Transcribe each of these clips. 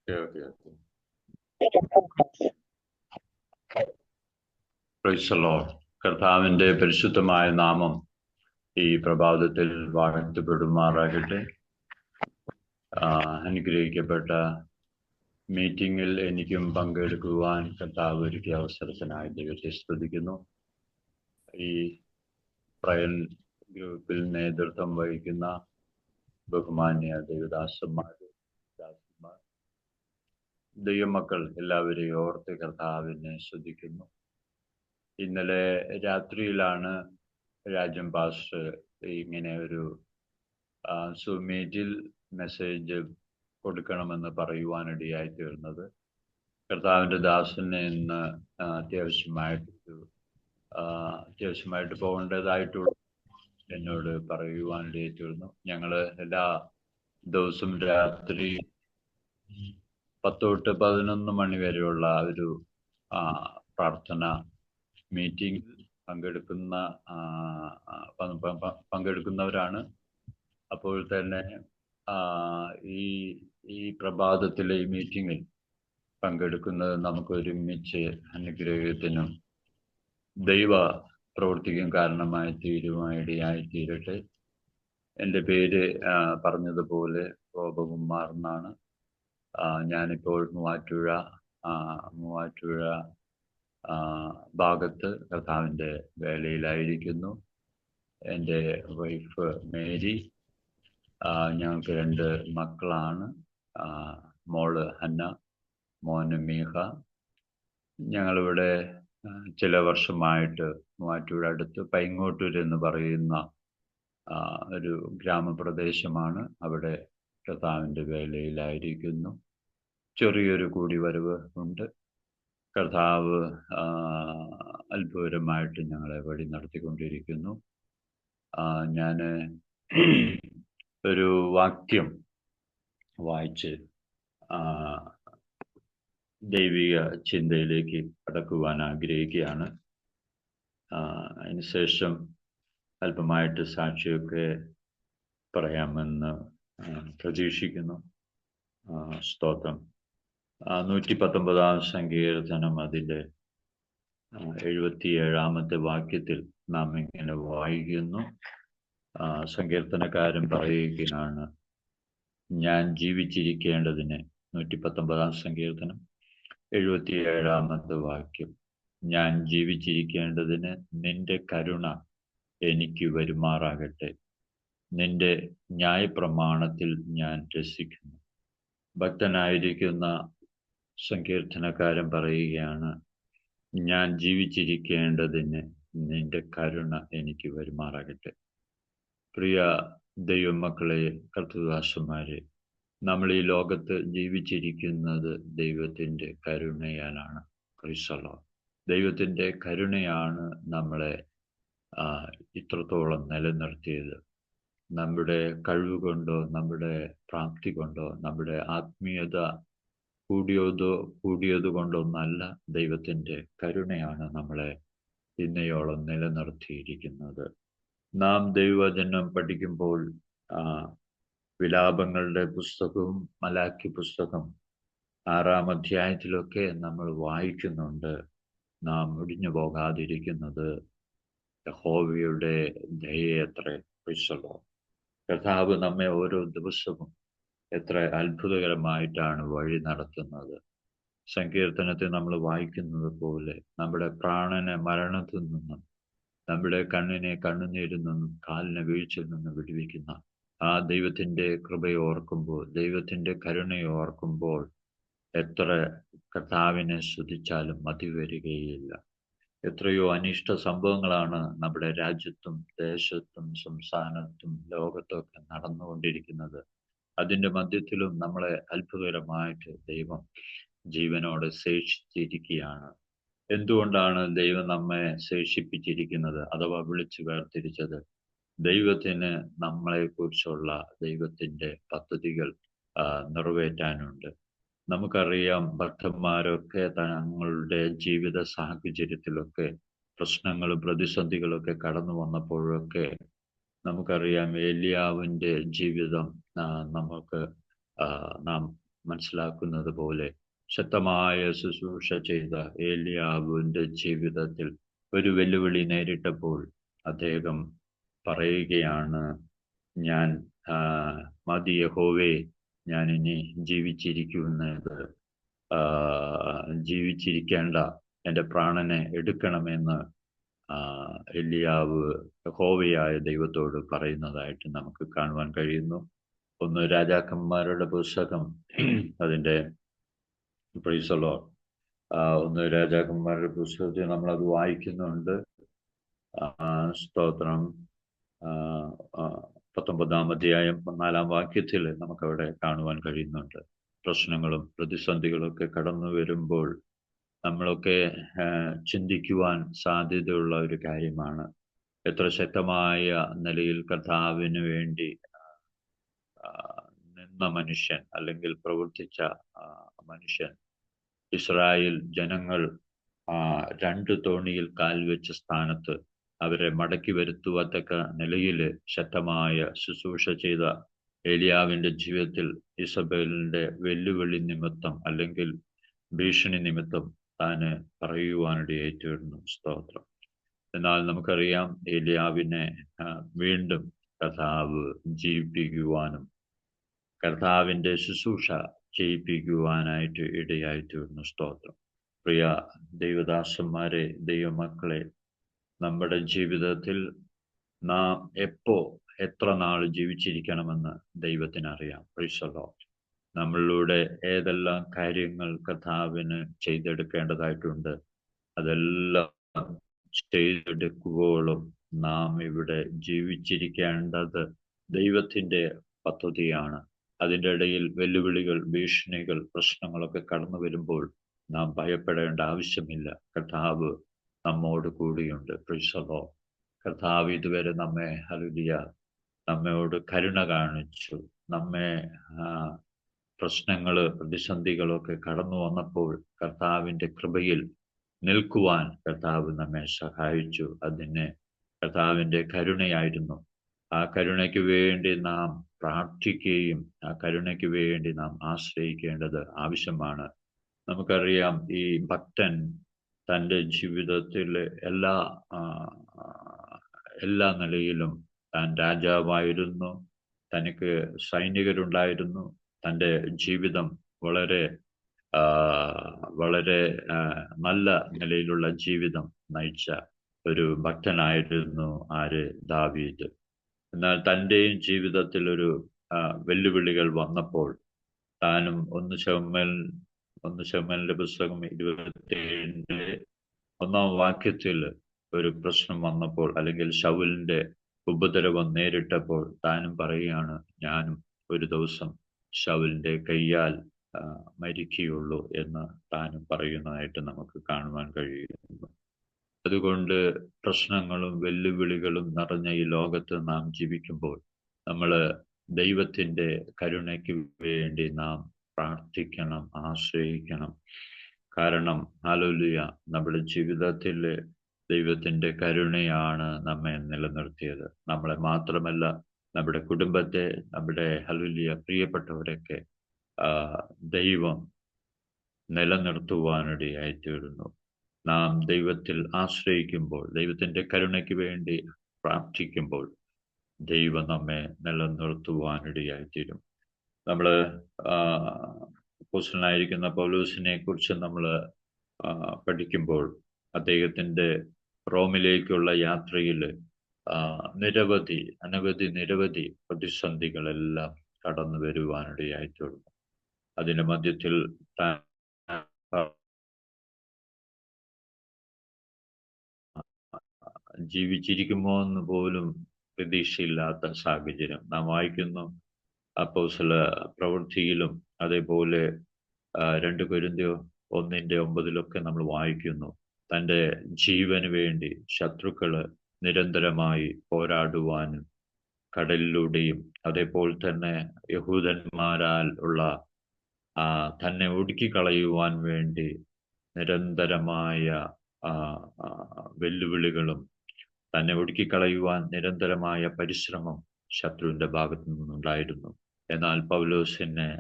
Okay. Praise the Lord. കർത്താവിന്റെ പരിശുദ്ധമായ നാമം ഈ പ്രഭാതത്തിൽ വാഴ്ത്തപ്പെടുമാറാകട്ടെ. അനുഗ്രഹിക്കപ്പെട്ട മീറ്റിംഗിൽ എനിക്കും പങ്കെടുക്കുവാൻ കർത്താവ് ഒരുക്കിയ അവസരത്തിനായി ദൈവത്തെ സ്തുതിക്കുന്നു. ഈ പ്രയർ ഗ്രൂപ്പിൽ നേതൃത്വം വഹിക്കുന്ന ബഹുമാന്യ ദൈവദാസന്മാർ, ദൈവമക്കൾ എല്ലാവരെയും ഓർത്ത് കർത്താവിനെ സ്തുതിക്കുന്നു. ഇന്നലെ രാത്രിയിലാണ് രാജൻ പാസ്റ്റർ ഇങ്ങനെ ഒരു സൂമീറ്റിൽ മെസ്സേജ് കൊടുക്കണമെന്ന് പറയുവാനിടയായി തീർന്നത്. കർത്താവിൻ്റെ ദാസനെ ഇന്ന് അത്യാവശ്യമായിട്ട് പോകേണ്ടതായിട്ടുള്ള എന്നോട് പറയുവാനിടയായി തീർന്നു. ഞങ്ങൾ എല്ലാ ദിവസവും രാത്രി 10 തൊട്ട് 11 മണി വരെയുള്ള ഒരു പ്രാർത്ഥന മീറ്റിംഗ് പങ്കെടുക്കുന്നവരാണ്. അപ്പോൾ തന്നെ ഈ പ്രഭാതത്തിലെ ഈ മീറ്റിങ്ങിൽ പങ്കെടുക്കുന്നത് നമുക്ക് ഒരുമിച്ച് അനുഗ്രഹത്തിനും ദൈവ പ്രവർത്തിക്കും കാരണമായി ഇടയായി തീരട്ടെ. എൻ്റെ പേര് പറഞ്ഞതുപോലെ ഗോപകുമാർ എന്നാണ്. ഞാനിപ്പോൾ മൂവാറ്റുപുഴ ഭാഗത്ത് കർത്താവിൻ്റെ വേലയിലായിരിക്കുന്നു. എൻ്റെ വൈഫ് മേരി, ഞങ്ങൾക്ക് 2 മക്കളാണ്. മോള് ഹന്ന, മോന് മീഹ. ഞങ്ങളിവിടെ ചില വർഷമായിട്ട് മൂവാറ്റുപുഴ അടുത്ത് പൈങ്ങോട്ടൂർ എന്ന് പറയുന്ന ഒരു ഗ്രാമപ്രദേശമാണ്. അവിടെ കർത്താവിൻ്റെ വേലയിലായിരിക്കുന്നു. ചെറിയൊരു കൂടിവരവ് ഉണ്ട്. കർത്താവ് അത്ഭുതകരമായിട്ട് ഞങ്ങളെ വഴി നടത്തിക്കൊണ്ടിരിക്കുന്നു. ഞാൻ ഒരു വാക്യം വായിച്ച് ദൈവിക ചിന്തയിലേക്ക് കടക്കുവാൻ ആഗ്രഹിക്കുകയാണ്. അതിനുശേഷം അല്പമായിട്ട് സാക്ഷിയൊക്കെ പറയാമെന്ന് പ്രതീക്ഷിക്കുന്നു. സ്തോത്രം. 119 സങ്കീർത്തനം അതിൻ്റെ 77 വാക്യത്തിൽ നാം ഇങ്ങനെ വായിക്കുന്നു. സങ്കീർത്തനക്കാരൻ പറയുകയാണ്, ഞാൻ ജീവിച്ചിരിക്കേണ്ടതിന്. 119 സങ്കീർത്തനം 77 വാക്യം, ഞാൻ ജീവിച്ചിരിക്കേണ്ടതിന് നിന്റെ കരുണ എനിക്ക് വരുമാറാകട്ടെ, നിന്റെ ന്യായപ്രമാണത്തിൽ ഞാൻ രസിക്കുന്നു. ഭക്തനായിരിക്കുന്ന സങ്കീർത്തനക്കാരൻ പറയുകയാണ്, ഞാൻ ജീവിച്ചിരിക്കേണ്ടതിന് നിന്റെ കരുണ എനിക്ക് വരുമാറാകട്ടെ. പ്രിയ ദൈവമക്കളെ, കർത്തൃദാസന്മാരെ, നമ്മൾ ഈ ലോകത്ത് ജീവിച്ചിരിക്കുന്നത് ദൈവത്തിൻ്റെ കരുണയാലാണ്. ക്രിസ്തലോ, ദൈവത്തിൻ്റെ കരുണയാണ് നമ്മളെ ഇത്രത്തോളം നിലനിർത്തിയത്. നമ്മുടെ കഴിവ് കൊണ്ടോ നമ്മുടെ പ്രാപ്തി കൊണ്ടോ നമ്മുടെ ആത്മീയത കൂടിയത് കൊണ്ടൊന്നല്ല, ദൈവത്തിൻ്റെ കരുണയാണ് നമ്മളെ ഇന്നയോളം നിലനിർത്തിയിരിക്കുന്നത്. നാം ദൈവവചനം പഠിക്കുമ്പോൾ വിലാപങ്ങളുടെ പുസ്തകവും മലാക്കി പുസ്തകം 6-ാം അധ്യായത്തിലൊക്കെ നമ്മൾ വായിക്കുന്നുണ്ട്, നാം ഒടിഞ്ഞു പോകാതിരിക്കുന്നത് യഹോവയുടെ ദയയത്രേ. ക്രിസ്തലോ, കർത്താവ് നമ്മെ ഓരോ ദിവസവും എത്ര അത്ഭുതകരമായിട്ടാണ് വഴി നടത്തുന്നത്. സങ്കീർത്തനത്തിൽ നമ്മൾ വായിക്കുന്നത് പോലെ നമ്മുടെ പ്രാണനെ മരണത്തിൽ നിന്നും, നമ്മുടെ കണ്ണിനെ കണ്ണുനീരിൽ നിന്നും, കാലിനെ വീഴ്ചയിൽ നിന്നും വിടുവിക്കുന്ന ആ ദൈവത്തിൻ്റെ കൃപയെ ഓർക്കുമ്പോൾ, ദൈവത്തിൻ്റെ കരുണയെ ഓർക്കുമ്പോൾ എത്ര കർത്താവിനെ സ്തുതിച്ചാലും മതി വരികയില്ല. എത്രയോ അനിഷ്ട സംഭവങ്ങളാണ് നമ്മുടെ രാജ്യത്തും ദേശത്തും സംസ്ഥാനത്തും ലോകത്തൊക്കെ നടന്നുകൊണ്ടിരിക്കുന്നത്. അതിൻ്റെ മധ്യത്തിലും നമ്മളെ അത്ഭുതകരമായിട്ട് ദൈവം ജീവനോടെ ശേഷിച്ചിരിക്കുകയാണ്. എന്തുകൊണ്ടാണ് ദൈവം നമ്മെ ശേഷിപ്പിച്ചിരിക്കുന്നത് അഥവാ വിളിച്ചു വേർതിരിച്ചത്? ദൈവത്തിന് നമ്മളെക്കുറിച്ചുള്ള ദൈവത്തിൻ്റെ പദ്ധതികൾ നിറവേറ്റാനുണ്ട്. നമുക്കറിയാം, ഭക്തന്മാരൊക്കെ തങ്ങളുടെ ജീവിത സാഹചര്യത്തിലൊക്കെ പ്രശ്നങ്ങളും പ്രതിസന്ധികളൊക്കെ കടന്നു വന്നപ്പോഴൊക്കെ നമുക്കറിയാം, ഏലിയാവിൻ്റെ ജീവിതം നാം മനസ്സിലാക്കുന്നത് പോലെ ശക്തമായ ശുശ്രൂഷ ചെയ്ത ഏലിയാവിന്റെ ജീവിതത്തിൽ ഒരു വെല്ലുവിളി നേരിട്ടപ്പോൾ അദ്ദേഹം പറയുകയാണ്, ഞാൻ മതി യഹോവേ, ഞാൻ ഇനി ജീവിച്ചിരിക്കുന്നത് ജീവിച്ചിരിക്കേണ്ട, എൻ്റെ പ്രാണനെ എടുക്കണമെന്ന് എലിയാവ് യഹോവയായ ദൈവത്തോട് പറയുന്നതായിട്ട് നമുക്ക് കാണുവാൻ കഴിയുന്നു. ഒന്ന് രാജാക്കന്മാരുടെ പുസ്തകം, അതിൻ്റെ പ്രൈസ് ദി ലോർഡ്, ഒന്ന് രാജാക്കന്മാരുടെ പുസ്തകത്തിൽ നമ്മളത് വായിക്കുന്നുണ്ട്. സ്തോത്രം. 19-ാം അധ്യായം 4-ാം വാക്യത്തിൽ നമുക്കവിടെ കാണുവാൻ കഴിയുന്നുണ്ട്. പ്രശ്നങ്ങളും പ്രതിസന്ധികളും ഒക്കെ കടന്നു വരുമ്പോൾ നമ്മളൊക്കെ ചിന്തിക്കുവാൻ സാധ്യതയുള്ള ഒരു കാര്യമാണ്, എത്ര ശക്തമായ നിലയിൽ കർത്താവിന് വേണ്ടി നിന്ന മനുഷ്യൻ അല്ലെങ്കിൽ പ്രവർത്തിച്ച മനുഷ്യൻ. ഇസ്രായേൽ ജനങ്ങൾ 2 തോണിയിൽ കാൽ വെച്ച സ്ഥാനത്ത് അവരെ മടക്കി വരുത്തുവത്തക്ക നിലയിൽ ശക്തമായ ശുശ്രൂഷ ചെയ്ത ഏലിയാവിന്റെ ജീവിതത്തിൽ ഇസബേലിന്റെ വെല്ലുവിളി നിമിത്തം അല്ലെങ്കിൽ ഭീഷണി നിമിത്തം താന് പറയുവാനിടയായിത്തീർന്നു. സ്തോത്രം. എന്നാൽ നമുക്കറിയാം, ഏലിയാവിനെ വീണ്ടും കർത്താവ് ജീവിപ്പിക്കുവാനും കർത്താവിന്റെ ശുശ്രൂഷ ചെയ്യിപ്പിക്കുവാനായിട്ട് ഇടയായിത്തീർന്നു. സ്തോത്രം. പ്രിയ ദൈവദാസന്മാരെ, ദൈവമക്കളെ, നമ്മുടെ ജീവിതത്തിൽ നാം എത്ര നാൾ ജീവിച്ചിരിക്കണമെന്ന് ദൈവത്തിനറിയാം. Praise the Lord. നമ്മളിലൂടെ ഏതെല്ലാം കാര്യങ്ങൾ കർത്താവിന് ചെയ്തെടുക്കേണ്ടതായിട്ടുണ്ട്, അതെല്ലാം ചെയ്തെടുക്കുവോളം നാം ഇവിടെ ജീവിച്ചിരിക്കേണ്ടത് ദൈവത്തിൻ്റെ പദ്ധതിയാണ്. അതിൻ്റെ ഇടയിൽ വെല്ലുവിളികൾ, ഭീഷണികൾ, പ്രശ്നങ്ങളൊക്കെ കടന്നു വരുമ്പോൾ നാം ഭയപ്പെടേണ്ട ആവശ്യമില്ല. കർത്താവ് നമ്മോട് കൂടിയുണ്ട്. Price the Lord. കർത്താവ് ഇതുവരെ നമ്മോട് കരുണ കാണിച്ചു. നമ്മെ പ്രശ്നങ്ങള്, പ്രതിസന്ധികളൊക്കെ കടന്നു വന്നപ്പോൾ കർത്താവിൻ്റെ കൃപയിൽ നിൽക്കുവാൻ കർത്താവ് നമ്മെ സഹായിച്ചു. അതിന് കർത്താവിൻ്റെ കരുണയായിരുന്നു. ആ കരുണയ്ക്ക് വേണ്ടി നാം പ്രാർത്ഥിക്കുകയും ആ കരുണയ്ക്ക് വേണ്ടി നാം ആശ്രയിക്കേണ്ടത് ആവശ്യമാണ്. നമുക്കറിയാം, ഈ ഭക്തൻ തൻ്റെ ജീവിതത്തിൽ എല്ലാ നിലയിലും താൻ രാജാവായിരുന്നു, തനിക്ക് സൈനികരുണ്ടായിരുന്നു, തൻ്റെ ജീവിതം വളരെ നല്ല നിലയിലുള്ള ജീവിതം നയിച്ച ഒരു ഭക്തനായിരുന്നു ദാവീദ്. എന്നാൽ തൻ്റെയും ജീവിതത്തിൽ ഒരു വെല്ലുവിളികൾ വന്നപ്പോൾ താനും 1 ശമൂവേലിന്റെ പുസ്തകം 27-ന്റെ 1-ാം വാക്യത്തിൽ ഒരു പ്രശ്നം വന്നപ്പോൾ, അല്ലെങ്കിൽ ശൗലിന്റെ ഉപദ്രവം നേരിട്ടപ്പോൾ താനും പറയുകയാണ്, ഞാനും ഒരു ദിവസം ശൗലിന്റെ കയ്യാൽ മരിക്കുകയുള്ളൂ എന്ന് താനും പറയുന്നതായിട്ട് നമുക്ക് കാണുവാൻ കഴിയുന്നു. അതുകൊണ്ട് പ്രശ്നങ്ങളും വെല്ലുവിളികളും നിറഞ്ഞ ഈ ലോകത്ത് നാം ജീവിക്കുമ്പോൾ നമ്മൾ ദൈവത്തിൻ്റെ കരുണയ്ക്ക് വേണ്ടി നാം പ്രാർത്ഥിക്കണം, ആശ്രയിക്കണം. കാരണം ഹല്ലേലൂയ, നമ്മുടെ ജീവിതത്തിൽ ദൈവത്തിൻ്റെ കരുണയാണ് നമ്മെ നിലനിർത്തിയത്. നമ്മളെ മാത്രമല്ല, നമ്മുടെ കുടുംബത്തെ, നമ്മുടെ ഹല്ലേലൂയ പ്രിയപ്പെട്ടവരൊക്കെ ദൈവം നിലനിർത്തുവാനിടയായിത്തീരുന്നു. നാം ദൈവത്തിൽ ആശ്രയിക്കുമ്പോൾ, ദൈവത്തിൻ്റെ കരുണയ്ക്ക് വേണ്ടി പ്രാർത്ഥിക്കുമ്പോൾ ദൈവം നമ്മെ നിലനിർത്തുവാനിടയായിത്തീരും. നമ്മൾ അപ്പോസ്തലനായിരിക്കുന്ന പൗലോസിനെ കുറിച്ച് നമ്മൾ പഠിക്കുമ്പോൾ അദ്ദേഹത്തിൻ്റെ റോമിലേക്കുള്ള യാത്രയിൽ നിരവധി പ്രതിസന്ധികളെല്ലാം കടന്നു വരുവാനിടയായിത്തീർന്നു. അതിൻ്റെ മധ്യത്തിൽ ജീവിച്ചിരിക്കുമോ എന്ന് പോലും പ്രതീക്ഷയില്ലാത്ത സാഹചര്യം നാം വായിക്കുന്നു. അപ്പോസ്തല പ്രവൃത്തിയിലും അതേപോലെ 2 കൊരിന്ത്യർ 1:9 നമ്മൾ വായിക്കുന്നു, തൻ്റെ ജീവന് വേണ്ടി ശത്രുക്കള് നിരന്തരമായി പോരാടുവാനും കടലിലൂടെയും അതേപോലെ തന്നെ യഹൂദന്മാരാൽ ഉള്ള തന്നെ ഒടുക്കിക്കളയുവാൻ വേണ്ടി നിരന്തരമായ വെല്ലുവിളികളും തന്നെ ഒടുക്കിക്കളയുവാൻ നിരന്തരമായ പരിശ്രമം ശത്രുവിൻ്റെ ഭാഗത്തു നിന്നുണ്ടായിരുന്നു. എന്നാൽ പൗലോസിനെ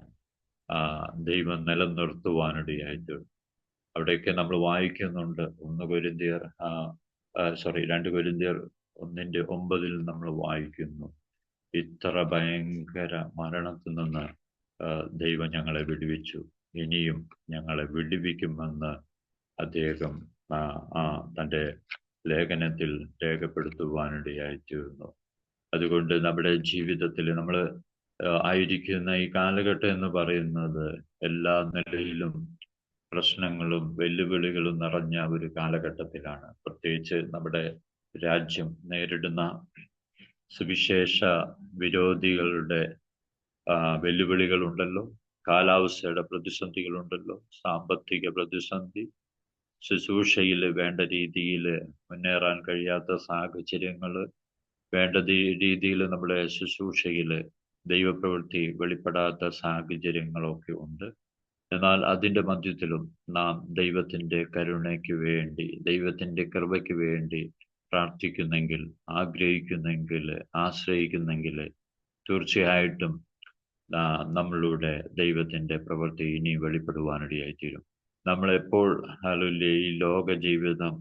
ദൈവം നിലനിർത്തുവാനിടയായിട്ട് അവിടെയൊക്കെ നമ്മൾ വായിക്കുന്നുണ്ട്. 2 കൊരിന്ത്യർ 1:9 നമ്മൾ വായിക്കുന്നു, ഇത്ര ഭയങ്കര മരണത്തിൽ നിന്ന് ദൈവം ഞങ്ങളെ വിടുവിച്ചു, ഇനിയും ഞങ്ങളെ വിടുവിക്കുമെന്ന് അദ്ദേഹം തൻ്റെ ലേഖനത്തിൽ രേഖപ്പെടുത്തുവാനിടയായിത്തീർന്നു. അതുകൊണ്ട് നമ്മുടെ ജീവിതത്തിൽ നമ്മൾ ആയിരിക്കുന്ന ഈ കാലഘട്ടം എന്ന് പറയുന്നത് എല്ലാ നിലയിലും പ്രശ്നങ്ങളും വെല്ലുവിളികളും നിറഞ്ഞ ഒരു കാലഘട്ടത്തിലാണ്. പ്രത്യേകിച്ച് നമ്മുടെ രാജ്യം നേരിടുന്ന സുവിശേഷ വിരോധികളുടെ വെല്ലുവിളികളുണ്ടല്ലോ, കാലാവസ്ഥയുടെ പ്രതിസന്ധികളുണ്ടല്ലോ, സാമ്പത്തിക പ്രതിസന്ധി, ശുശ്രൂഷയിൽ വേണ്ട രീതിയിൽ മുന്നേറാൻ കഴിയാത്ത സാഹചര്യങ്ങൾ, വേണ്ട രീതിയിൽ നമ്മുടെ ശുശ്രൂഷയിൽ ദൈവപ്രവൃത്തി വെളിപ്പെടാത്ത സാഹചര്യങ്ങളൊക്കെ ഉണ്ട്. എന്നാൽ അതിൻ്റെ മധ്യത്തിലും നാം ദൈവത്തിൻ്റെ കരുണയ്ക്ക് വേണ്ടി, ദൈവത്തിൻ്റെ കൃപയ്ക്ക് വേണ്ടി പ്രാർത്ഥിക്കുന്നെങ്കിൽ, ആഗ്രഹിക്കുന്നെങ്കിൽ, ആശ്രയിക്കുന്നെങ്കിൽ തീർച്ചയായിട്ടും നമ്മളുടെ ദൈവത്തിൻ്റെ പ്രവൃത്തി ഇനി വെളിപ്പെടുവാനിടയായിത്തീരും. നമ്മളെപ്പോൾ ഈ ലോക ജീവിതം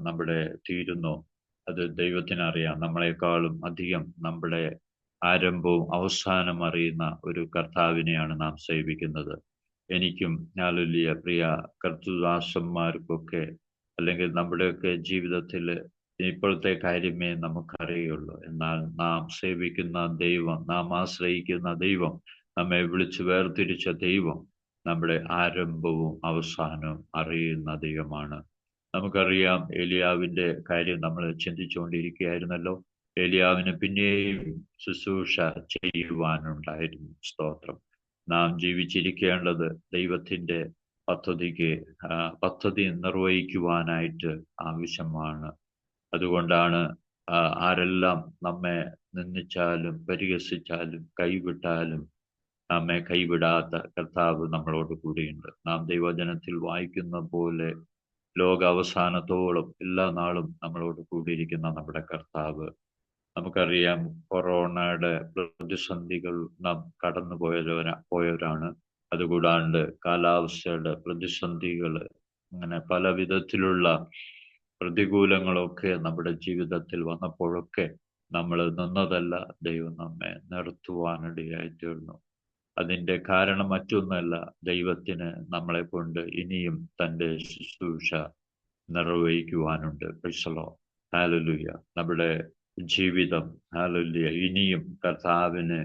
നമ്മുടെ തീരുന്നോ അത് ദൈവത്തിനറിയാം. നമ്മളെക്കാളും അധികം നമ്മുടെ ആരംഭവും അവസാനം അറിയുന്ന ഒരു കർത്താവിനെയാണ് നാം സേവിക്കുന്നത്. എനിക്കും പ്രിയ കർത്തൃദാസന്മാർക്കൊക്കെ, അല്ലെങ്കിൽ നമ്മുടെയൊക്കെ ജീവിതത്തിൽ ഇപ്പോഴത്തെ കാര്യമേ നമുക്കറിയുള്ളൂ. എന്നാൽ നാം സേവിക്കുന്ന ദൈവം, നാം ആശ്രയിക്കുന്ന ദൈവം, നമ്മെ വിളിച്ച് വേർതിരിച്ച ദൈവം നമ്മുടെ ആരംഭവും അവസാനവും അറിയുന്ന ദൈവമാണ്. നമുക്കറിയാം, ഏലിയാവിൻ്റെ കാര്യം നമ്മൾ ചിന്തിച്ചുകൊണ്ടിരിക്കുകയായിരുന്നല്ലോ. ഏലിയാവിന് പിന്നെയും ശുശ്രൂഷ ചെയ്യുവാനുണ്ടായിരുന്നു. സ്തോത്രം. നാം ജീവിച്ചിരിക്കേണ്ടത് ദൈവത്തിൻ്റെ പദ്ധതി നിർവഹിക്കുവാനായിട്ട് ആവശ്യമാണ്. അതുകൊണ്ടാണ് ആരെല്ലാം നമ്മെ നിന്ദിച്ചാലും പരിഹസിച്ചാലും കൈവിട്ടാലും നമ്മെ കൈവിടാത്ത കർത്താവ് നമ്മളോട് കൂടിയുണ്ട്. നാം ദൈവവചനത്തിൽ വായിക്കുന്ന പോലെ ലോകാവസാനത്തോളം എല്ലാ നാളും നമ്മളോട് കൂടിയിരിക്കുന്ന നമ്മുടെ കർത്താവ്. നമുക്കറിയാം, കൊറോണയുടെ പ്രതിസന്ധികൾ നാം കടന്നു പോയവരാണ്. അതുകൂടാണ്ട് കാലാവസ്ഥയുടെ പ്രതിസന്ധികൾ, അങ്ങനെ പല വിധത്തിലുള്ള പ്രതികൂലങ്ങളൊക്കെ നമ്മുടെ ജീവിതത്തിൽ വന്നപ്പോഴൊക്കെ നമ്മൾ നിന്നതല്ല, ദൈവം നമ്മെ നിർത്തുവാനിടയായിത്തീർന്നു. അതിൻ്റെ കാരണം മറ്റൊന്നല്ല, ദൈവത്തിന് നമ്മളെ കൊണ്ട് ഇനിയും തൻ്റെ ശുശ്രൂഷ നിർവഹിക്കുവാനുണ്ട്. Praise the Lord. ഹല്ലേലൂയ. നമ്മുടെ ജീവിതം ഇനിയും കർത്താവിന്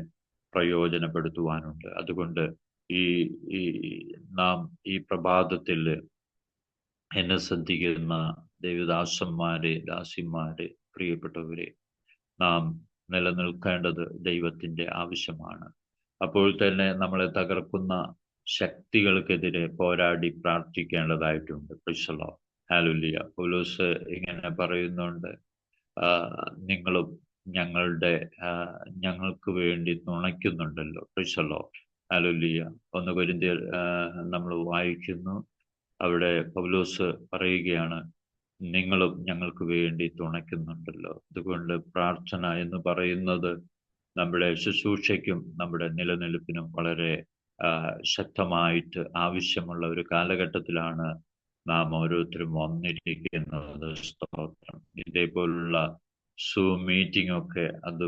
പ്രയോജനപ്പെടുത്തുവാനുണ്ട്. അതുകൊണ്ട് നാം ഈ പ്രഭാതത്തിൽ എന്നെ ശ്രദ്ധിക്കുന്ന ദൈവദാസന്മാരെ, ദാസിമാരെ, പ്രിയപ്പെട്ടവരെ, നാം നിലനിൽക്കേണ്ടത് ദൈവത്തിൻ്റെ ആവശ്യമാണ്. അപ്പോൾ തന്നെ നമ്മളെ തകർക്കുന്ന ശക്തികൾക്കെതിരെ പോരാടി പ്രാർത്ഥിക്കേണ്ടതായിട്ടുണ്ട്. Praise the Lord. ഹല്ലേലൂയ. പൗലോസ് ഇങ്ങനെ പറയുന്നുണ്ട്, നിങ്ങളും ഞങ്ങൾക്ക് വേണ്ടി നുണയ്ക്കുന്നുണ്ടല്ലോ. Praise the Lord. ഹല്ലേലൂയ. 1 കൊരിന്ത്യർ നമ്മൾ വായിക്കുന്നു. അവിടെ പൗലോസ് പറയുകയാണ്, നിങ്ങളും ഞങ്ങൾക്ക് വേണ്ടി തുണയ്ക്കുന്നുണ്ടല്ലോ. അതുകൊണ്ട് പ്രാർത്ഥന എന്ന് പറയുന്നത് നമ്മുടെ ശുശ്രൂഷയ്ക്കും നമ്മുടെ നിലനിൽപ്പിനും വളരെ ശക്തമായിട്ട് ആവശ്യമുള്ള ഒരു കാലഘട്ടത്തിലാണ് നാം ഓരോരുത്തരും വന്നിരിക്കുന്നത്. സ്തോത്രം. ഇതേപോലുള്ള സൂം മീറ്റിംഗ് ഒക്കെ അത്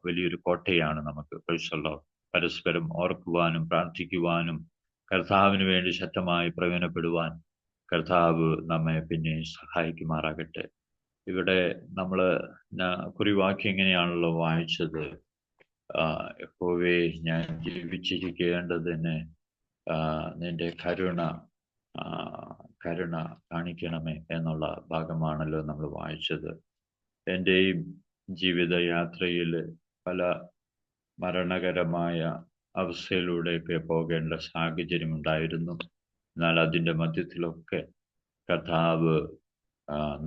വലിയൊരു കോട്ടയാണ് നമുക്ക്. Price the Lord. പരസ്പരം ഓർക്കുവാനും പ്രാർത്ഥിക്കുവാനും കർത്താവിന് വേണ്ടി ശക്തമായി പ്രയോജനപ്പെടുവാൻ കർത്താവ് നമ്മെ പിന്നെ സഹായിക്കുമാറാകട്ടെ. ഇവിടെ നമ്മൾ കുറിവാക്യം ഇങ്ങനെയാണല്ലോ വായിച്ചത്, യഹോവേ, ഞാൻ ജീവിച്ചിരിക്കേണ്ടതിന് നിന്റെ കരുണ കാണിക്കണമേ എന്നുള്ള ഭാഗമാണല്ലോ നമ്മൾ വായിച്ചത്. എൻ്റെയും ജീവിതയാത്രയിൽ പല മരണകരമായ അവസ്ഥയിലൂടെയൊക്കെ പോകേണ്ട സാഹചര്യം ഉണ്ടായിരുന്നു. എന്നാൽ അതിൻ്റെ മധ്യത്തിലൊക്കെ കർത്താവ്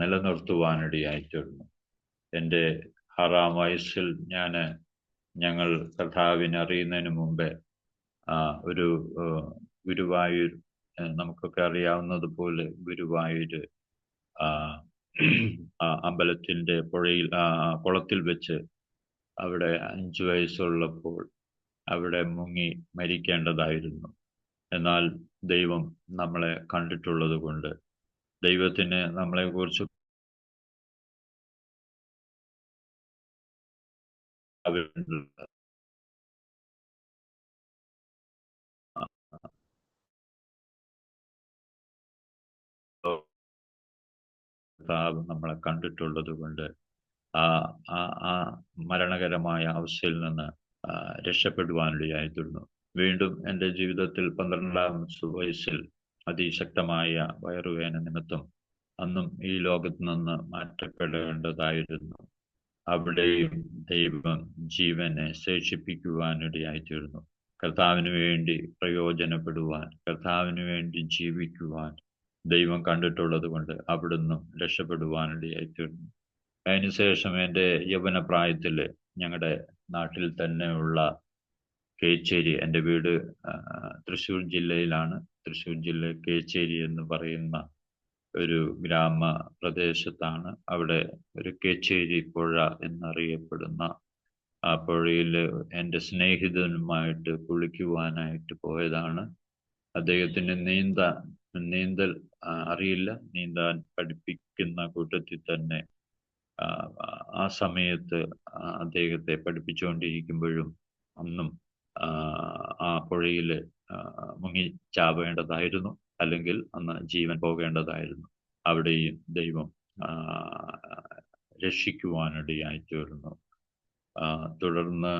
നിലനിർത്തുവാനിടയായിത്തീർന്നു. എൻ്റെ 6-ാം വയസ്സിൽ ഞങ്ങൾ കർത്താവിനെ അറിയുന്നതിന് മുമ്പേ ഒരു ഗുരുവായൂർ, നമുക്കൊക്കെ അറിയാവുന്നതുപോലെ ഗുരുവായൂർ അമ്പലത്തിൻ്റെ കുളത്തിൽ വെച്ച് അവിടെ 5 വയസ്സുള്ളപ്പോൾ അവിടെ മുങ്ങി മരിക്കേണ്ടതായിരുന്നു. എന്നാൽ ദൈവം നമ്മളെ കണ്ടിട്ടുള്ളത് കൊണ്ട്, ദൈവത്തിന് നമ്മളെക്കുറിച്ച് നമ്മളെ കണ്ടിട്ടുള്ളത് കൊണ്ട് ആ ആ ആ മരണകരമായ അവസ്ഥയിൽ നിന്ന് രക്ഷപ്പെടുവാനിടയായിത്തീർന്നു. വീണ്ടും എൻ്റെ ജീവിതത്തിൽ 12-ാം വയസ്സിൽ അതിശക്തമായ വയറുവേദന നിമിത്തം അന്നും ഈ ലോകത്ത് നിന്ന് മാറ്റപ്പെടേണ്ടതായിരുന്നു. അവിടെയും ദൈവം ജീവനെ ശേഷിപ്പിക്കുവാനിടയായിത്തീർന്നു. കർത്താവിന് വേണ്ടി പ്രയോജനപ്പെടുവാൻ, കർത്താവിന് വേണ്ടി ജീവിക്കുവാൻ ദൈവം കണ്ടിട്ടുള്ളത് കൊണ്ട് അവിടുന്ന് രക്ഷപ്പെടുവാനിടയായിത്തീർന്നു. അതിനുശേഷം എൻ്റെ യൗവനപ്രായത്തിൽ ഞങ്ങളുടെ നാട്ടിൽ തന്നെയുള്ള കേച്ചേരി, എൻ്റെ വീട് തൃശ്ശൂർ ജില്ലയിലാണ്. തൃശ്ശൂർ ജില്ല കേച്ചേരി എന്ന് പറയുന്ന ഒരു ഗ്രാമപ്രദേശത്താണ്. അവിടെ ഒരു കേച്ചേരി പുഴ എന്നറിയപ്പെടുന്ന ആ പുഴയിൽ എൻ്റെ സ്നേഹിതനുമായിട്ട് കുളിക്കുവാനായിട്ട് പോയതാണ്. അദ്ദേഹത്തിന് നീന്തൽ അറിയില്ല. നീന്താൻ പഠിപ്പിക്കുന്ന കൂട്ടത്തിൽ തന്നെ ആ സമയത്ത് അദ്ദേഹത്തെ പഠിപ്പിച്ചുകൊണ്ടിരിക്കുമ്പോഴും അന്നും ആ പുഴയിൽ മുങ്ങി ചാവേണ്ടതായിരുന്നു, അല്ലെങ്കിൽ അന്ന് ജീവൻ പോകേണ്ടതായിരുന്നു. അവിടെയും ദൈവം രക്ഷിക്കുവാനിടയായിത്തീർന്നു. തുടർന്ന്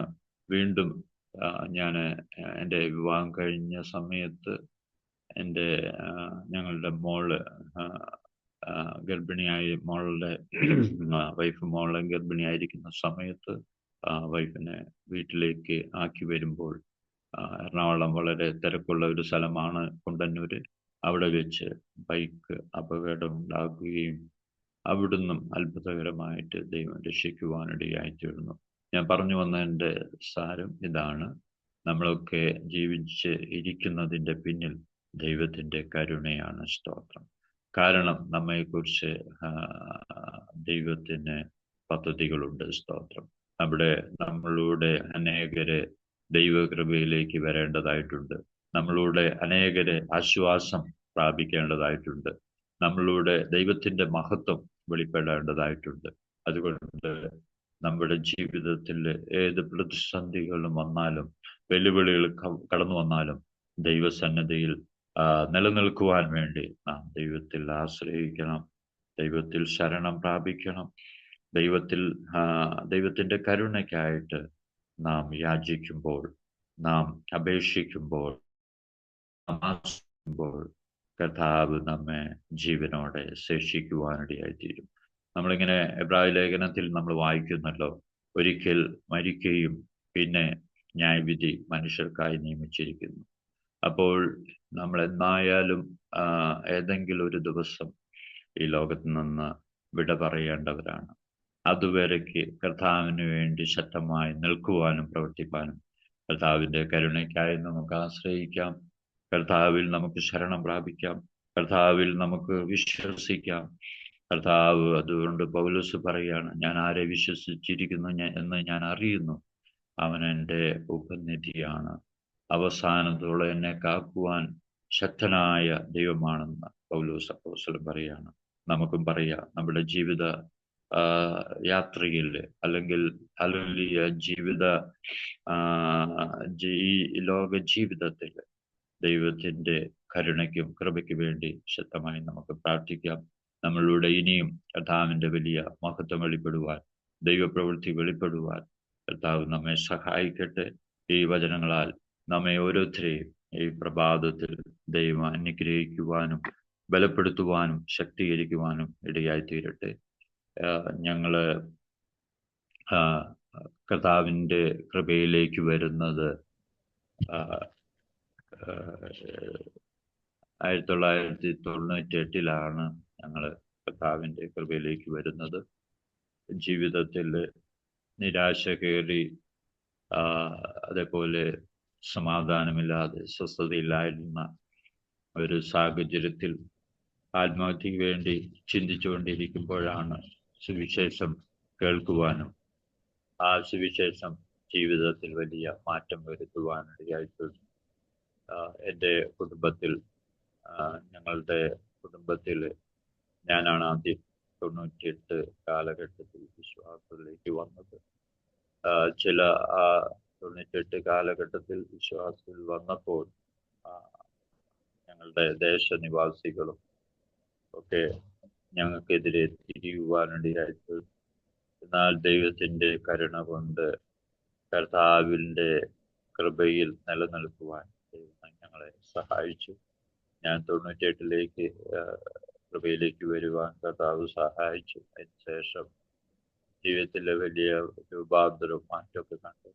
വീണ്ടും ഞാൻ എൻ്റെ വിവാഹം കഴിഞ്ഞ സമയത്ത് ഞങ്ങളുടെ മോള് ഗർഭിണിയായി, മോളുടെ വൈഫ് മോളെ ഗർഭിണിയായിരിക്കുന്ന സമയത്ത് വൈഫിനെ വീട്ടിലേക്ക് ആക്കി വരുമ്പോൾ എറണാകുളം വളരെ തിരക്കുള്ള ഒരു സ്ഥലമാണ് കുണ്ടന്നൂര്. അവിടെ വെച്ച് ബൈക്ക് അപകടം ഉണ്ടാക്കുകയും അവിടുന്നും അത്ഭുതകരമായിട്ട് ദൈവം രക്ഷിക്കുവാനിടയായിത്തീർന്നു. ഞാൻ പറഞ്ഞു വന്നതിൻ്റെ സാരം ഇതാണ്: നമ്മളൊക്കെ ജീവിച്ച് ഇരിക്കുന്നതിൻ്റെ പിന്നിൽ ദൈവത്തിൻ്റെ കരുണയാണ്. സ്തോത്രം. കാരണം നമ്മെക്കുറിച്ച് ദൈവത്തിന് പദ്ധതികളുണ്ട്. സ്തോത്രം. നമ്മളുടെ അനേകരെ ദൈവകൃപയിലേക്ക് വരേണ്ടതായിട്ടുണ്ട്. നമ്മളുടെ അനേകരെ ആശ്വാസം പ്രാപിക്കേണ്ടതായിട്ടുണ്ട്. നമ്മളുടെ ദൈവത്തിൻ്റെ മഹത്വം വെളിപ്പെടേണ്ടതായിട്ടുണ്ട്. അതുകൊണ്ട് നമ്മുടെ ജീവിതത്തിൽ ഏത് പ്രതിസന്ധികളും വന്നാലും, വെല്ലുവിളികൾ കടന്നു വന്നാലും, ദൈവസന്നിധിയിൽ നിലനിൽക്കുവാൻ വേണ്ടി നാം ദൈവത്തിൽ ആശ്രയിക്കണം, ദൈവത്തിൽ ശരണം പ്രാപിക്കണം. ദൈവത്തിൻ്റെ കരുണയ്ക്കായിട്ട് നാം യാചിക്കുമ്പോൾ, നാം അപേക്ഷിക്കുമ്പോൾ, കർത്താവ് നമ്മെ ജീവനോടെ ശേഷിക്കുവാനിടയായിത്തീരും. നമ്മളിങ്ങനെ എബ്രായ ലേഖനത്തിൽ നമ്മൾ വായിക്കുന്നല്ലോ, ഒരിക്കൽ മരിക്കുകയും പിന്നെ ന്യായവിധി മനുഷ്യർക്കായി നിയമിച്ചിരിക്കുന്നു. അപ്പോൾ നമ്മൾ എന്നായാലും ഏതെങ്കിലും ഒരു ദിവസം ഈ ലോകത്ത് നിന്ന് വിട പറയേണ്ടവരാണ്. അതുവരയ്ക്ക് കർത്താവിന് വേണ്ടി ശക്തമായി നിൽക്കുവാനും പ്രവർത്തിപ്പാനും കർത്താവിൻ്റെ കരുണയ്ക്കായി നമുക്ക് ആശ്രയിക്കാം. കർത്താവിൽ നമുക്ക് ശരണം പ്രാപിക്കാം. കർത്താവിൽ നമുക്ക് വിശ്വസിക്കാം. കർത്താവ് അതുകൊണ്ട് പൗലോസ് പറയുകയാണ്, ഞാൻ ആരെ വിശ്വസിച്ചിരിക്കുന്നു എന്ന് ഞാൻ അറിയുന്നു, അവൻ എൻ്റെ ഉപനിധിയാണ്, അവസാനത്തോളം എന്നെ കാക്കുവാൻ ശക്തനായ ദൈവമാണെന്ന് പൗലോസ് അപ്പോസ്തലൻ പറയുകയാണ്. നമുക്കും പറയാം, നമ്മുടെ ജീവിത യാത്രയിൽ അല്ലെങ്കിൽ ഈ ലോക ജീവിതത്തിൽ ദൈവത്തിൻ്റെ കരുണയ്ക്കും കൃപയ്ക്ക് വേണ്ടി ശക്തമായി നമുക്ക് പ്രാർത്ഥിക്കാം. നമ്മളിലൂടെ ഇനിയും കർത്താവിൻ്റെ വലിയ മഹത്വം വെളിപ്പെടുവാൻ, ദൈവപ്രവൃത്തി വെളിപ്പെടുവാൻ കർത്താവ് നമ്മെ സഹായിക്കട്ടെ. ഈ വചനങ്ങളാൽ നമ്മെ ഓരോരുത്തരെയും ഈ പ്രഭാതത്തിൽ ദൈവം അനുഗ്രഹിക്കുവാനും ബലപ്പെടുത്തുവാനും ശക്തീകരിക്കുവാനും ഇടയായി തീരട്ടെ. ഞങ്ങള് കർത്താവിൻ്റെ കൃപയിലേക്ക് വരുന്നത് 1998 ഞങ്ങൾ കർത്താവിൻ്റെ കൃപയിലേക്ക് വരുന്നത്. ജീവിതത്തിൽ നിരാശ കയറി, അതേപോലെ സമാധാനമില്ലാതെ സ്വസ്ഥതയില്ലായിരുന്ന ഒരു സാഹചര്യത്തിൽ ആത്മഹത്യക്ക് വേണ്ടി ചിന്തിച്ചുകൊണ്ടിരിക്കുമ്പോഴാണ് സുവിശേഷം കേൾക്കുവാനും ആ സുവിശേഷം ജീവിതത്തിൽ വലിയ മാറ്റം വരുത്തുവാനിടയായിട്ടുണ്ട്. എൻ്റെ കുടുംബത്തിൽ, ഞങ്ങളുടെ കുടുംബത്തിൽ ഞാനാണ് ആദ്യം 98 കാലഘട്ടത്തിൽ വിശ്വാസത്തിലേക്ക് വന്നത്. ചില 98 കാലഘട്ടത്തിൽ വിശ്വാസത്തിൽ വന്നപ്പോൾ ഞങ്ങളുടെ ദേശനിവാസികളും ഒക്കെ ഞങ്ങൾക്കെതിരെ തിരിയുവാനിടയായിട്ട്, എന്നാൽ ദൈവത്തിൻ്റെ കരുണ കൊണ്ട് കർത്താവിൻ്റെ കൃപയിൽ നിലനിൽക്കുവാൻ ദൈവം ഞങ്ങളെ സഹായിച്ചു. ഞാൻ 98 കൃപയിലേക്ക് വരുവാൻ കർത്താവ് സഹായിച്ചു. അതിനുശേഷം ജീവിതത്തിലെ വലിയ രൂപാന്തരവും മാറ്റമൊക്കെ കണ്ട്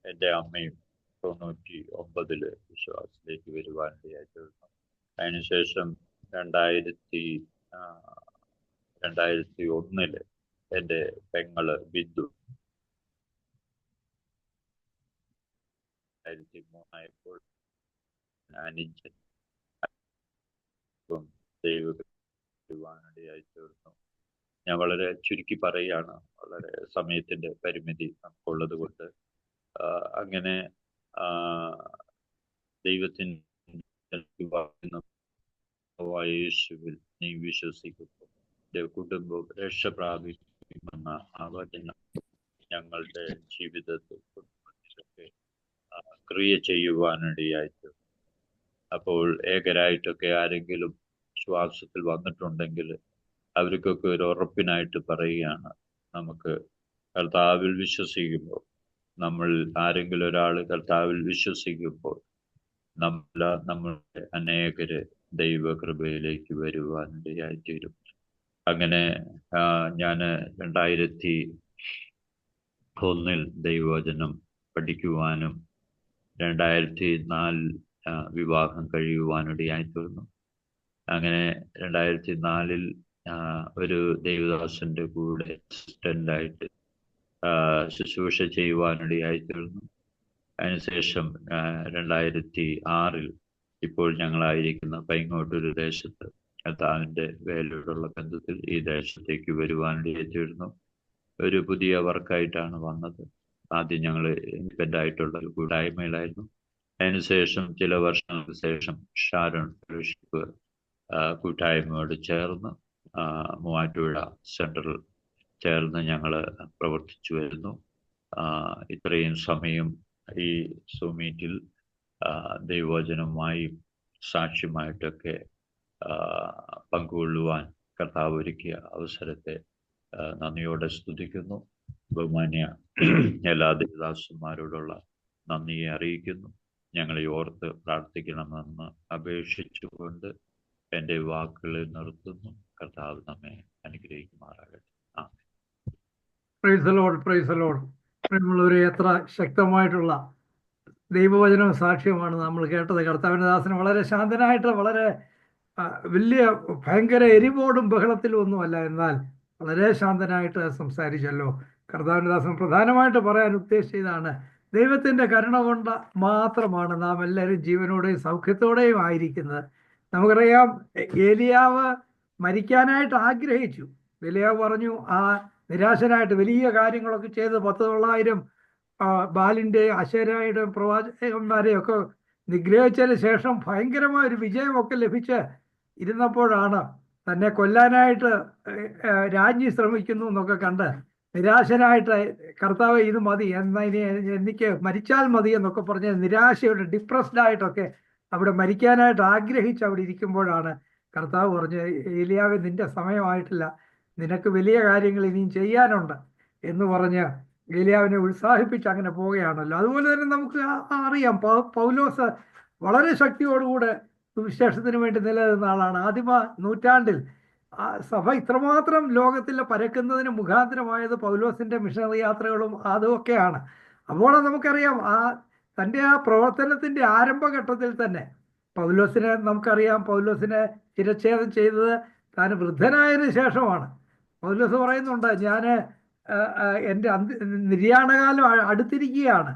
എൻ്റെ അമ്മയും 99 വിശ്വാസത്തിലേക്ക് വരുവാനിടയായിട്ടുണ്ട്. അതിനുശേഷം 2001 എൻ്റെ പെങ്ങള് ബിന്ദു 2003 അനുജൻ ദൈവവാനിടയായി തീർന്നു. ഞാൻ വളരെ ചുരുക്കി പറയുകയാണ്, വളരെ സമയത്തിന്റെ പരിമിതി നമുക്കുള്ളത് കൊണ്ട്. അങ്ങനെ യേശുവിൽ നീ വിശ്വസിക്കുമ്പോൾ കുടുംബം രക്ഷ പ്രാപിക്കുമെന്ന ആവചനം ഞങ്ങളുടെ ജീവിതത്തിൽ കുടുംബത്തിലൊക്കെ ക്രിയ ചെയ്യുവാനിടയായിട്ട്, അപ്പോൾ ഏകരായിട്ടൊക്കെ ആരെങ്കിലും വിശ്വാസത്തിൽ വന്നിട്ടുണ്ടെങ്കിൽ അവർക്കൊക്കെ ഒരു ഉറപ്പിനായിട്ട് പറയുകയാണ്, നമുക്ക് കർത്താവിൽ വിശ്വസിക്കുമ്പോൾ, നമ്മൾ ആരെങ്കിലും ഒരാൾ കർത്താവിൽ വിശ്വസിക്കുമ്പോൾ നമ്മളുടെ അനേകര് ദൈവകൃപയിലേക്ക് വരുവാനിടയായിത്തീരും. അങ്ങനെ ഞാൻ 2001 ദൈവവചനം പഠിക്കുവാനും 2004 വിവാഹം കഴിയുവാനിടയായിത്തീർന്നു. അങ്ങനെ 2004 ഒരു ദൈവദാസന്റെ കൂടെ അസിസ്റ്റന്റായിട്ട് ശുശ്രൂഷ ചെയ്യുവാനിടയായിത്തീർന്നു. അതിനുശേഷം 2006 ഇപ്പോൾ ഞങ്ങളായിരിക്കുന്ന പൈങ്ങോട്ടൂർ ദേശത്ത് കർത്താവിൻ്റെ വേലയോടുള്ള ബന്ധത്തിൽ ഈ ദേശത്തേക്ക് വരുവാനിടയായിത്തീർന്നു. ഒരു പുതിയ വർക്കായിട്ടാണ് വന്നത്. ആദ്യം ഞങ്ങൾ ഇൻഡിപെൻഡൻ്റ് ആയിട്ടുള്ള ഒരു കൂട്ടായ്മയിലായിരുന്നു. അതിനുശേഷം ചില വർഷങ്ങൾക്ക് ശേഷം ഷാരോൺ ഫെലോഷിപ്പ് കൂട്ടായ്മയോട് ചേർന്ന് മൂവാറ്റുപുഴ സെൻട്രൽ ചേർന്ന് ഞങ്ങൾ പ്രവർത്തിച്ചു വരുന്നു. ഇത്രയും സമയം ഈ സൂമീറ്റിൽ ദൈവവചനവുമായി സാക്ഷ്യമായിട്ടൊക്കെ പങ്കുകൊള്ളുവാൻ കർത്താവ് ഒരുക്കിയ അവസരത്തെ നന്ദിയോടെ സ്തുതിക്കുന്നു. ബഹുമാന്യ എല്ലാ ദേവദാസന്മാരോടുള്ള നന്ദിയെ അറിയിക്കുന്നു. ഞങ്ങളെ ഓർത്ത് പ്രാർത്ഥിക്കണമെന്ന് അപേക്ഷിച്ചുകൊണ്ട് എൻ്റെ വാക്കുകളെ നിർത്തുന്നു. കർത്താവ് നമ്മെ അനുഗ്രഹിക്കുമാറാകട്ടെ. Price the Lord, price the Lord. പ്രിയമുള്ളവരെ, എത്ര ശക്തമായിട്ടുള്ള ദൈവവചനം സാക്ഷ്യമാണ് നമ്മൾ കേട്ടത്. കർത്താവിൻ്റെ ദാസന് വളരെ ശാന്തനായിട്ട്, വളരെ വലിയ ഭയങ്കര എരിവോടും ബഹളത്തിലും ഒന്നുമല്ല, എന്നാൽ വളരെ ശാന്തനായിട്ട് സംസാരിച്ചല്ലോ. കർത്താവിൻ്റെ ദാസൻ പ്രധാനമായിട്ട് പറയാൻ ഉദ്ദേശിച്ചതാണ്, ദൈവത്തിൻ്റെ കരുണ കൊണ്ട് മാത്രമാണ് നാം എല്ലാവരും ജീവനോടെയും സൗഖ്യത്തോടെയും ആയിരിക്കുന്നത്. നമുക്കറിയാം, ഏലിയാവ് മരിക്കാനായിട്ട് ആഗ്രഹിച്ചു. ഏലിയാവ് പറഞ്ഞു, നിരാശനായിട്ട് വലിയ കാര്യങ്ങളൊക്കെ ചെയ്ത് 10,900 ബാലിൻ്റെ അശേരായുടെ പ്രവാചകന്മാരെയൊക്കെ നിഗ്രഹിച്ചതിന് ശേഷം ഭയങ്കരമായ ഒരു വിജയമൊക്കെ ലഭിച്ച് ഇരുന്നപ്പോഴാണ് തന്നെ കൊല്ലാനായിട്ട് രാജ്ഞി ശ്രമിക്കുന്നു എന്നൊക്കെ കണ്ട് നിരാശനായിട്ട്, കർത്താവ് ഇത് മതി, എനിക്ക് മരിച്ചാൽ മതി എന്നൊക്കെ പറഞ്ഞ് നിരാശയോടെ ഡിപ്രസ്ഡ് ആയിട്ടൊക്കെ അവിടെ മരിക്കാനായിട്ട് ആഗ്രഹിച്ച് അവിടെ ഇരിക്കുമ്പോഴാണ് കർത്താവ് പറഞ്ഞ്, ഏലിയാവേ, നിന്റെ സമയമായിട്ടില്ല, നിനക്ക് വലിയ കാര്യങ്ങൾ ഇനിയും ചെയ്യാനുണ്ട് എന്ന് പറഞ്ഞ് ഏലിയാവിനെ ഉത്സാഹിപ്പിച്ച് അങ്ങനെ പോവുകയാണല്ലോ. അതുപോലെ തന്നെ നമുക്ക് അറിയാം, പൗലോസ് വളരെ ശക്തിയോടുകൂടെ സുവിശേഷത്തിന് വേണ്ടി നിലനിന്ന ആളാണ്. ആദിമ നൂറ്റാണ്ടിൽ സഭ ഇത്രമാത്രം ലോകത്തിൽ പരക്കുന്നതിന് മുഖാന്തരമായത് പൗലോസിന്റെ മിഷണറി യാത്രകളും അതുമൊക്കെയാണ്. അപ്പോൾ നമുക്കറിയാം, തൻ്റെ പ്രവർത്തനത്തിന്റെ ആരംഭഘട്ടത്തിൽ തന്നെ പൗലോസിനെ നമുക്കറിയാം, പൗലോസിനെ ശിരച്ഛേദം ചെയ്തത് താൻ വൃദ്ധനായതിനു ശേഷമാണ്. പൗലോസ് പറയുന്നുണ്ട്, ഞാൻ എൻ്റെ നിര്യാണകാലം അടുത്തിരിക്കുകയാണ്,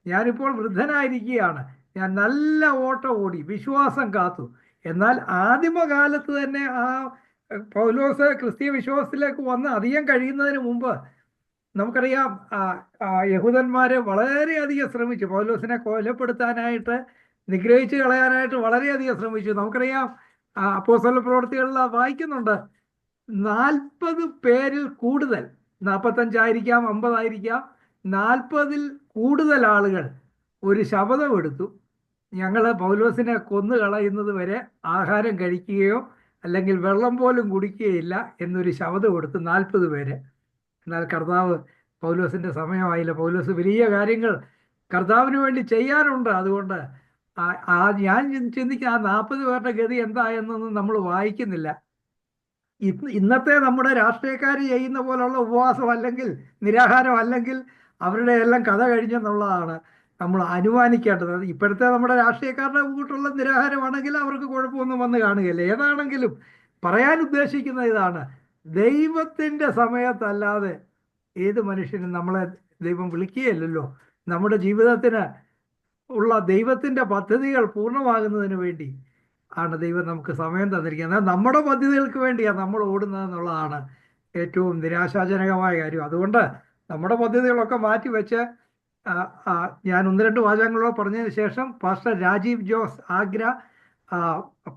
ഞാനിപ്പോൾ വൃദ്ധനായിരിക്കുകയാണ്, ഞാൻ നല്ല ഓട്ടം ഓടി, വിശ്വാസം കാത്തു. എന്നാൽ ആദിമകാലത്ത് തന്നെ പൗലോസ് ക്രിസ്തീയ വിശ്വാസത്തിലേക്ക് വന്ന് അധികം കഴിയുന്നതിന് മുമ്പ് നമുക്കറിയാം യഹൂദന്മാരെ വളരെയധികം ശ്രമിച്ചു പൗലോസിനെ കൊലപ്പെടുത്താനായിട്ട്, നിഗ്രഹിച്ച് കളയാനായിട്ട് വളരെയധികം ശ്രമിച്ചു. നമുക്കറിയാം അപ്പോസ്തല പ്രവൃത്തികളിൽ വായിക്കുന്നുണ്ട്, 40 പേരിൽ കൂടുതൽ, 45 50 40 കൂടുതൽ ആളുകൾ ഒരു ശപഥമെടുത്തു, ഞങ്ങൾ പൗലോസിനെ കൊന്നു കളയുന്നത് വരെ ആഹാരം കഴിക്കുകയോ അല്ലെങ്കിൽ വെള്ളം പോലും കുടിക്കുകയില്ല എന്നൊരു ശപഥം എടുത്തു 40 പേര്. എന്നാൽ കർത്താവ്, പൗലോസിന്റെ സമയമായില്ല, പൗലോസ് വലിയ കാര്യങ്ങൾ കർത്താവിന് വേണ്ടി ചെയ്യാനുണ്ട്. അതുകൊണ്ട് ഞാൻ ചിന്തിക്കുക, 40 പേരുടെ ഗതി എന്തായെന്നൊന്നും നമ്മൾ വായിക്കുന്നില്ല. ഇന്നത്തെ നമ്മുടെ രാഷ്ട്രീയക്കാർ ചെയ്യുന്ന പോലുള്ള ഉപവാസം അല്ലെങ്കിൽ നിരാഹാരം അല്ലെങ്കിൽ അവരുടെ എല്ലാം കഥ കഴിഞ്ഞെന്നുള്ളതാണ് നമ്മൾ അനുമാനിക്കേണ്ടത്. ഇപ്പോഴത്തെ നമ്മുടെ രാഷ്ട്രീയക്കാരുടെ കൂട്ടുള്ള നിരാഹാരമാണെങ്കിൽ അവർക്ക് കുഴപ്പമൊന്നും വന്ന് കാണുകയില്ല. ഏതാണെങ്കിലും പറയാൻ ഉദ്ദേശിക്കുന്ന ഇതാണ്, ദൈവത്തിൻ്റെ സമയത്തല്ലാതെ ഏത് മനുഷ്യനും നമ്മളെ ദൈവം വിളിക്കുകയില്ലല്ലോ. നമ്മുടെ ജീവിതത്തിന് ഉള്ള ദൈവത്തിൻ്റെ പദ്ധതികൾ പൂർണ്ണമാകുന്നതിന് വേണ്ടി ആണ് ദൈവം നമുക്ക് സമയം തന്നിരിക്കുന്നത്. നമ്മുടെ പദ്ധതികൾക്ക് വേണ്ടിയാണ് നമ്മൾ ഓടുന്നത് എന്നുള്ളതാണ് ഏറ്റവും നിരാശാജനകമായ കാര്യം. അതുകൊണ്ട് നമ്മുടെ പദ്ധതികളൊക്കെ മാറ്റിവെച്ച് ഞാൻ 1-2 വാചകങ്ങളോട് പറഞ്ഞതിന് ശേഷം പാസ്റ്റർ രാജീവ് ജോസ് ആഗ്ര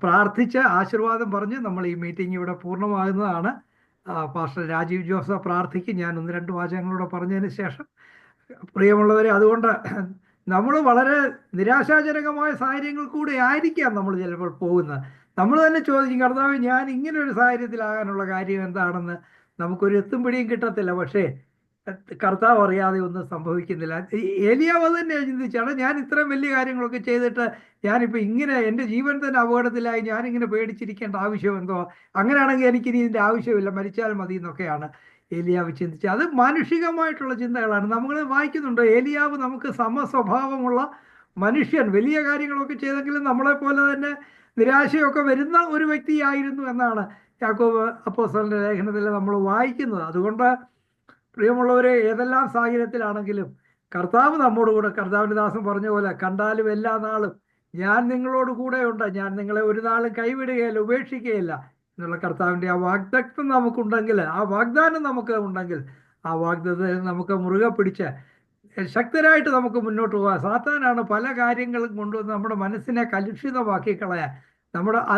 പ്രാർത്ഥിച്ച് ആശീർവാദം പറഞ്ഞ് നമ്മൾ ഈ മീറ്റിംഗ് ഇവിടെ പൂർണ്ണമാകുന്നതാണ്. പാസ്റ്റർ രാജീവ് ജോസ് പ്രാർത്ഥിക്കും. ഞാൻ 1-2 വാചകങ്ങളോട് പറഞ്ഞതിന് ശേഷം, പ്രിയമുള്ളവരെ, അതുകൊണ്ട് നമ്മൾ വളരെ നിരാശാജനകമായ സാഹചര്യങ്ങൾ കൂടെ ആയിരിക്കാം നമ്മൾ ചിലപ്പോൾ പോകുന്നത്. നമ്മൾ തന്നെ ചോദിക്കും, കർത്താവേ, ഞാൻ ഇങ്ങനെ ഒരു സാഹചര്യത്തിലാകാനുള്ള കാര്യം എന്താണെന്ന് നമുക്കൊരു എത്തും പിടിയും കിട്ടത്തില്ല. പക്ഷേ കർത്താവ് അറിയാതെ ഒന്നും സംഭവിക്കുന്നില്ല. ഏലിയാവ് തന്നെ ചിന്തിച്ചാണ്, ഞാൻ ഇത്രയും വലിയ കാര്യങ്ങളൊക്കെ ചെയ്തിട്ട് ഞാനിപ്പോൾ ഇങ്ങനെ എൻ്റെ ജീവൻ തന്നെ അപകടത്തിലായി, ഞാനിങ്ങനെ പേടിച്ചിരിക്കേണ്ട ആവശ്യം എന്തോ? അങ്ങനെയാണെങ്കിൽ എനിക്കിനി ഇതിൻ്റെ ആവശ്യമില്ല, മരിച്ചാൽ മതി എന്നൊക്കെയാണ് ഏലിയാവ് ചിന്തിച്ചത്. അത് മാനുഷികമായിട്ടുള്ള ചിന്തകളാണ്. നമ്മൾ വായിക്കുന്നുണ്ട്, ഏലിയാവ് നമുക്ക് സമസ്വഭാവമുള്ള മനുഷ്യൻ, വലിയ കാര്യങ്ങളൊക്കെ ചെയ്തെങ്കിലും നമ്മളെപ്പോലെ തന്നെ നിരാശയൊക്കെ വരുന്ന ഒരു വ്യക്തിയായിരുന്നു എന്നാണ് യാക്കോബ് അപ്പോസ്തലന്റെ ലേഖനത്തിൽ നമ്മൾ വായിക്കുന്നത്. അതുകൊണ്ട് പ്രിയമുള്ളവരെ, ഏതെല്ലാം സാഹചര്യത്തിലാണെങ്കിലും കർത്താവ് നമ്മോട് കൂടെ, കർത്താവിൻ്റെ ദാസൻ പറഞ്ഞ പോലെ, കണ്ടാലും എല്ലാ നാളും ഞാൻ നിങ്ങളോട് കൂടെയുണ്ട്, ഞാൻ നിങ്ങളെ ഒരു നാളും കൈവിടുകയില്ല, ഉപേക്ഷിക്കുകയില്ല എന്നുള്ള കർത്താവിൻ്റെ ആ വാഗ്ദത്തം നമുക്കുണ്ടെങ്കിൽ, ആ വാഗ്ദാനം നമുക്ക് ഉണ്ടെങ്കിൽ, ആ വാഗ്ദത്തം നമുക്ക് മുറുകെ പിടിച്ച് ശക്തരായിട്ട് നമുക്ക് മുന്നോട്ട് പോകാം. സാത്താനാണ് പല കാര്യങ്ങളും കൊണ്ടുവന്ന് നമ്മുടെ മനസ്സിനെ കലുഷിതമാക്കി കളയാൻ.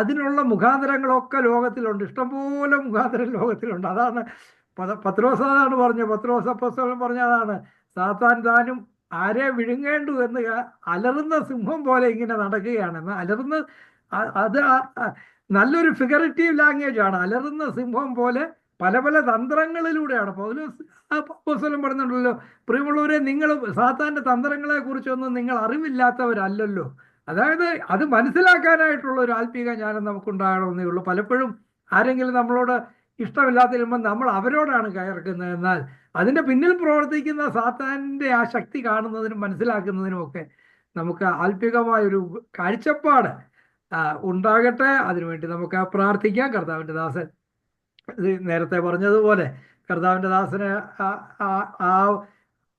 അതിനുള്ള മുഖാന്തരങ്ങളൊക്കെ ലോകത്തിലുണ്ട്, ഇഷ്ടംപോലെ മുഖാന്തരം ലോകത്തിലുണ്ട്. അതാണ് പത്രോസ് അതാണ് പറഞ്ഞത്, പത്രോസ് അപ്പോസ്തലൻ പറഞ്ഞതാണ്, സാത്താൻ താനും ആരെ വിഴുങ്ങേണ്ടു എന്ന് അലറുന്ന സിംഹം പോലെ ഇങ്ങനെ നടക്കുകയാണെന്ന്. അലറുന്ന അത് നല്ലൊരു ഫിഗറേറ്റീവ് ലാംഗ്വേജ് ആണ്. അലറുന്ന സിംഹം പോലെ പല പല തന്ത്രങ്ങളിലൂടെയാണ്. പൗലോസ് അപ്പോസ്തലൻ പറഞ്ഞിട്ടുണ്ടല്ലോ, പ്രിയമുള്ളവരെ, നിങ്ങൾ സാത്താൻ്റെ തന്ത്രങ്ങളെ കുറിച്ചൊന്നും നിങ്ങൾ അറിവില്ലാത്തവരല്ലല്ലോ. അതായത് അത് മനസ്സിലാക്കാനായിട്ടുള്ള ഒരു ആത്മീക ജ്ഞാനം നമുക്കുണ്ടാകണമെന്നേ ഉള്ളൂ. പലപ്പോഴും ആരെങ്കിലും നമ്മളോട് ഇഷ്ടമില്ലാതിരുമ്പോൾ നമ്മൾ അവരോടാണ് കയർക്കുന്നത്. എന്നാൽ അതിൻ്റെ പിന്നിൽ പ്രവർത്തിക്കുന്ന സാത്താൻ്റെ ആ ശക്തി കാണുന്നതിനും മനസ്സിലാക്കുന്നതിനുമൊക്കെ നമുക്ക് ആത്മീകമായൊരു കാഴ്ചപ്പാട് ഉണ്ടാകട്ടെ. അതിനുവേണ്ടി നമുക്ക് പ്രാർത്ഥിക്കാം. കർത്താവിൻ്റെ ദാസൻ നേരത്തെ പറഞ്ഞതുപോലെ, കർത്താവിൻ്റെ ദാസന്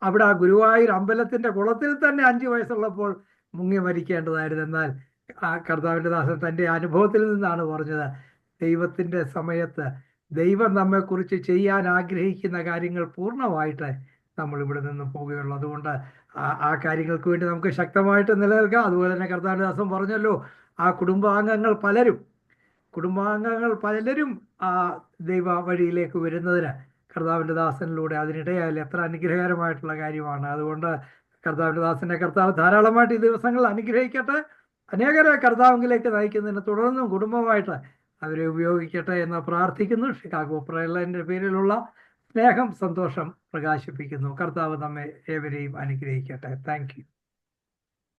അവിടെ ആ ഗുരുവായൂർ അമ്പലത്തിൻ്റെ കുളത്തിൽ തന്നെ 5 വയസ്സുള്ളപ്പോൾ മുങ്ങി മരിക്കേണ്ടതായിരുന്നു. എന്നാൽ കർത്താവിൻ്റെ ദാസൻ തൻ്റെ അനുഭവത്തിൽ നിന്നാണ് പറഞ്ഞത്, ദൈവത്തിൻ്റെ സമയത്ത് ദൈവം നമ്മെക്കുറിച്ച് ചെയ്യാൻ ആഗ്രഹിക്കുന്ന കാര്യങ്ങൾ പൂർണ്ണമായിട്ട് നമ്മൾ ഇവിടെ നിന്ന് പോവുകയുള്ളൂ. അതുകൊണ്ട് ആ കാര്യങ്ങൾക്ക് വേണ്ടി നമുക്ക് ശക്തമായിട്ട് നിലനിൽക്കാം. അതുപോലെ തന്നെ കർത്താവിൻ്റെ ദാസൻ പറഞ്ഞല്ലോ, ആ കുടുംബാംഗങ്ങൾ പലരും ആ ദൈവ വഴിയിലേക്ക് വരുന്നതിന് കർത്താവിൻ്റെ ദാസനിലൂടെ അതിനിടയായാലും എത്ര അനുഗ്രഹകരമായിട്ടുള്ള കാര്യമാണ്. അതുകൊണ്ട് കർത്താവിൻ്റെ ദാസനെ കർത്താവ് ധാരാളമായിട്ട് ഈ ദിവസങ്ങളിൽ അനുഗ്രഹിക്കട്ടെ. അനേകരെ കർത്താവിലേക്ക് നയിക്കുന്നതിന് തുടർന്നും കുടുംബമായിട്ട് അവരെ ഉപയോഗിക്കട്ടെ എന്ന് പ്രാർത്ഥിക്കുന്നു. ഷിക്കാഗോ പ്രയറിൻ്റെ പേരിലുള്ള സ്നേഹം, സന്തോഷം പ്രകാശിപ്പിക്കുന്നു. കർത്താവ് നമ്മെ ഏവരെയും അനുഗ്രഹിക്കട്ടെ. Thank you.